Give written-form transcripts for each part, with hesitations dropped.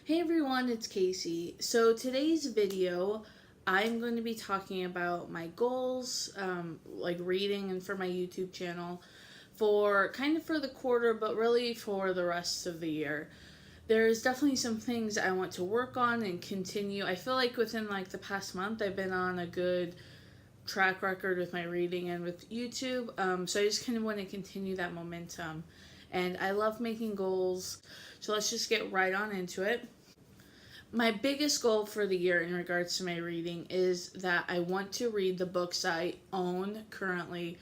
Hey everyone, it's Casey. So today's video, I'm going to be talking about my goals, like reading and for my YouTube channel for kind of for the quarter, but really for the rest of the year. There's definitely some things I want to work on and continue. I feel like within like the past month, I've been on a good track record with my reading and with YouTube. So I just kind of want to continue that momentum. And I love making goals. So let's just get right on into it. My biggest goal for the year in regards to my reading is that I want to read the books I own currently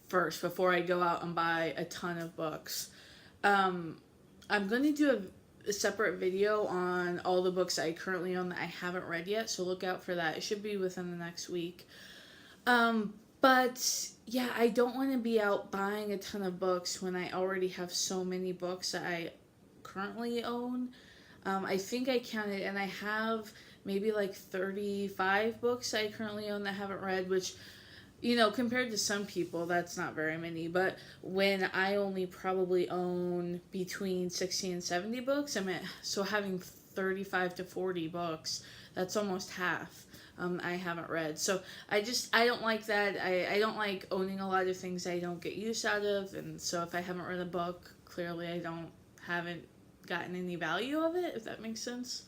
first before I go out and buy a ton of books. Um, I'm going to do a separate video on all the books I currently own that I haven't read yet, so look out for that. It should be within the next week. But yeah, I don't want to be out buying a ton of books when I already have so many books that I currently own. I think I counted, and I have maybe like 35 books I currently own that I haven't read, which, compared to some people, that's not very many. But when I only probably own between 60 and 70 books, so having 35 to 40 books, that's almost half. I haven't read. So I don't like that. I don't like owning a lot of things I don't get use out of. And so if I haven't read a book, clearly haven't gotten any value of it, if that makes sense.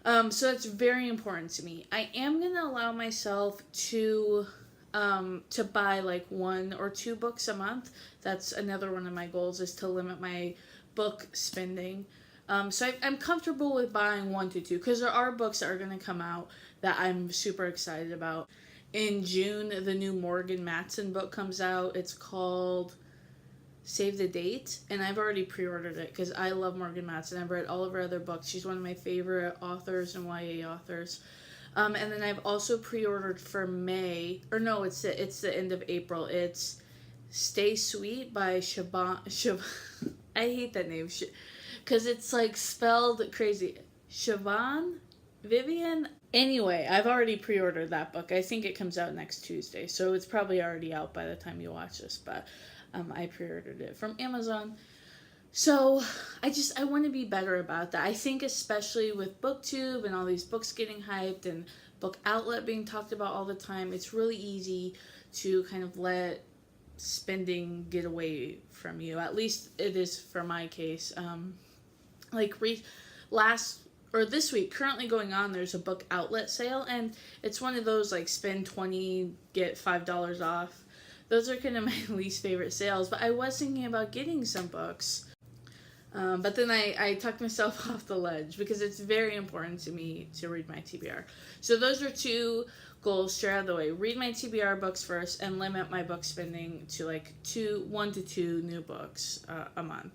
So that's very important to me. I am going to allow myself to buy like one or two books a month. That's another one of my goals, is to limit my book spending. I'm comfortable with buying one to two because there are books that are going to come out that I'm super excited about. In June, the new Morgan Matson book comes out. It's called Save the Date, and I've already pre-ordered it because I love Morgan Matson. I've read all of her other books. She's one of my favorite authors and YA authors. And then I've also pre-ordered for May, or no, it's the end of April. It's Stay Sweet by I hate that name because it's like spelled crazy. Siobhan Vivian. Anyway, I've already pre-ordered that book. I think it comes out next Tuesday, so it's probably already out by the time you watch this. But I pre-ordered it from Amazon. So I want to be better about that. I think especially with BookTube and all these books getting hyped and Book Outlet being talked about all the time, it's really easy to kind of let spending get away from you. At least it is for my case. Last or this week, currently going on, there's a Book Outlet sale, and it's one of those like spend 20 get $5 off. Those are kind of my least favorite sales, but I was thinking about getting some books. But then I talked myself off the ledge because it's very important to me to read my TBR. So those are two goals straight out of the way. Read my TBR books first and limit my book spending to like 1 to 2 new books a month.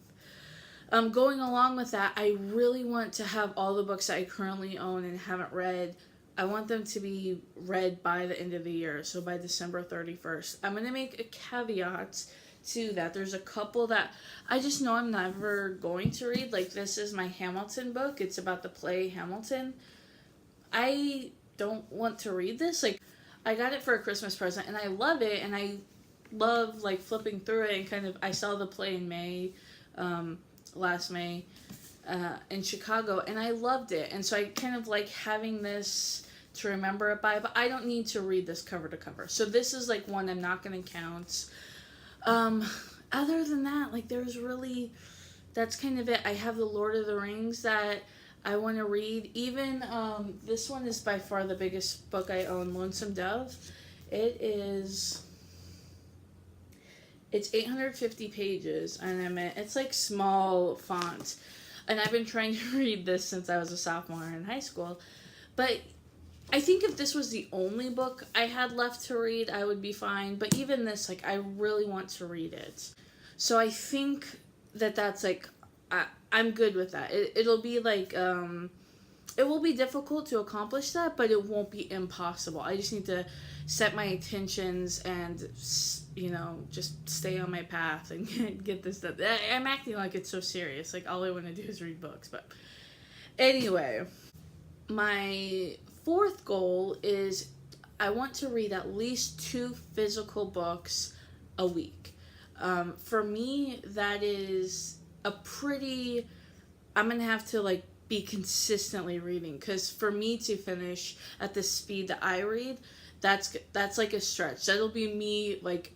Going along with that, I really want to have all the books I currently own and haven't read. I want them to be read by the end of the year, so by December 31st. I'm going to make a caveat to that. There's a couple that I just know I'm never going to read. Like, this is my Hamilton book. It's about the play Hamilton. I don't want to read this. Like, I got it for a Christmas present, and I love it, and I love, like, flipping through it, and kind of, I saw the play in May, last May, in Chicago, and I loved it. And so I kind of like having this to remember it by, but I don't need to read this cover to cover. So this is like one I'm not going to count. Other than that, like that's kind of it. I have the Lord of the Rings that I want to read. Even, this one is by far the biggest book I own, Lonesome Dove. It's 850 pages, and it's like small font. And I've been trying to read this since I was a sophomore in high school. But I think if this was the only book I had left to read, I would be fine. But even this, like, I really want to read it. So I think that's like, I'm good with that. It'll be like, it will be difficult to accomplish that, but it won't be impossible. I just need to set my intentions and, just stay on my path and get this done. I'm acting like it's so serious. Like, all I want to do is read books. But anyway, my fourth goal is I want to read at least 2 physical books a week. For me, that is I'm going to have to, like, be consistently reading, because for me to finish at the speed that I read, that's like a stretch. That'll be me like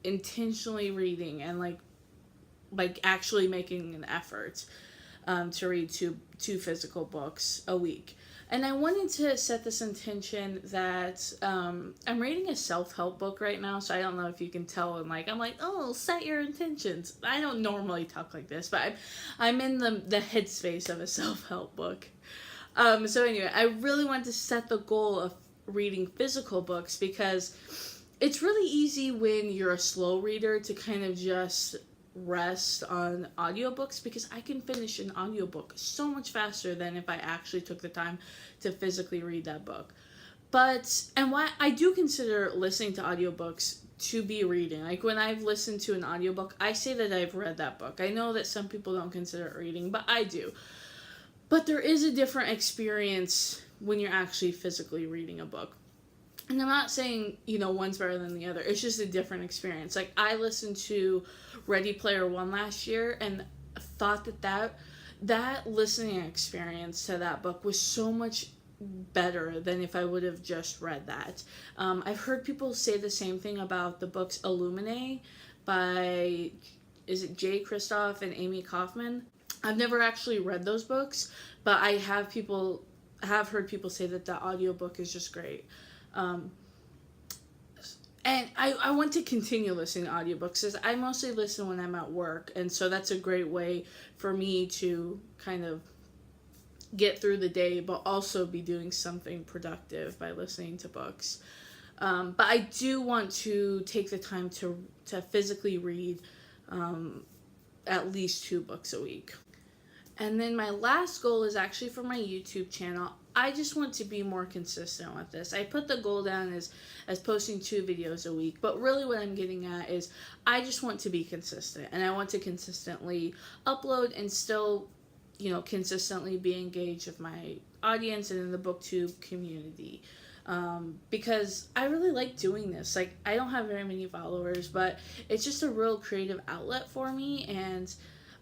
intentionally reading and like actually making an effort to read two physical books a week. And I wanted to set this intention that I'm reading a self-help book right now, so I don't know if you can tell. And I'm like, oh, set your intentions. I don't normally talk like this, but I'm in the headspace of a self-help book. So anyway, I really want to set the goal of reading physical books, because it's really easy when you're a slow reader to kind of just rest on audiobooks, because I can finish an audiobook so much faster than if I actually took the time to physically read that book. And why I do consider listening to audiobooks to be reading. Like when I've listened to an audiobook, I say that I've read that book. I know that some people don't consider it reading, but I do. But there is a different experience when you're actually physically reading a book. And I'm not saying, one's better than the other. It's just a different experience. Like, I listened to Ready Player One last year and thought that listening experience to that book was so much better than if I would have just read that. I've heard people say the same thing about the books Illuminae by, is it Jay Kristoff and Amy Kaufman? I've never actually read those books, but I have heard people say that the audiobook is just great. And I want to continue listening to audiobooks, because I mostly listen when I'm at work, and so that's a great way for me to kind of get through the day, but also be doing something productive by listening to books. But I do want to take the time to physically read at least 2 books a week. And then my last goal is actually for my YouTube channel. I just want to be more consistent with this. I put the goal down as posting 2 videos a week, but really what I'm getting at is I just want to be consistent, and I want to consistently upload and still, consistently be engaged with my audience and in the BookTube community. Because I really like doing this. Like, I don't have very many followers, but it's just a real creative outlet for me, and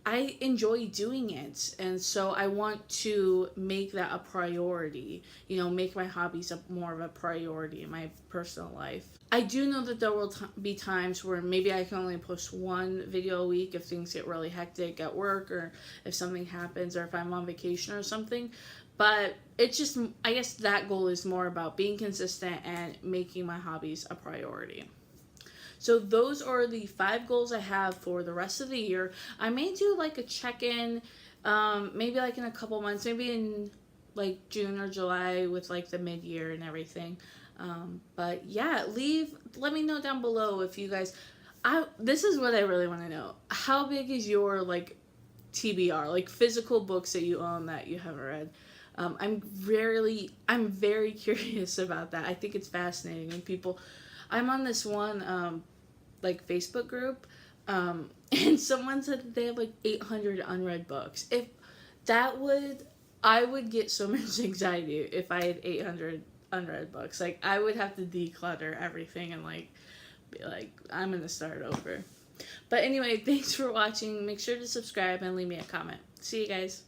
I enjoy doing it, and so I want to make that a priority, make my hobbies more of a priority in my personal life. I do know that there will be times where maybe I can only post 1 video a week if things get really hectic at work, or if something happens, or if I'm on vacation or something. But it's just, I guess that goal is more about being consistent and making my hobbies a priority. So those are the 5 goals I have for the rest of the year. I may do like a check-in, maybe like in a couple months, maybe in like June or July with like the mid-year and everything. But yeah, let me know down below if you guys, this is what I really want to know. How big is your like TBR, like physical books that you own that you haven't read? I'm very curious about that. I think it's fascinating when I'm on this one, like Facebook group, and someone said that they have like 800 unread books. I would get so much anxiety if I had 800 unread books. Like, I would have to declutter everything and like be like, I'm gonna start over. But anyway, thanks for watching. Make sure to subscribe and leave me a comment. See you guys.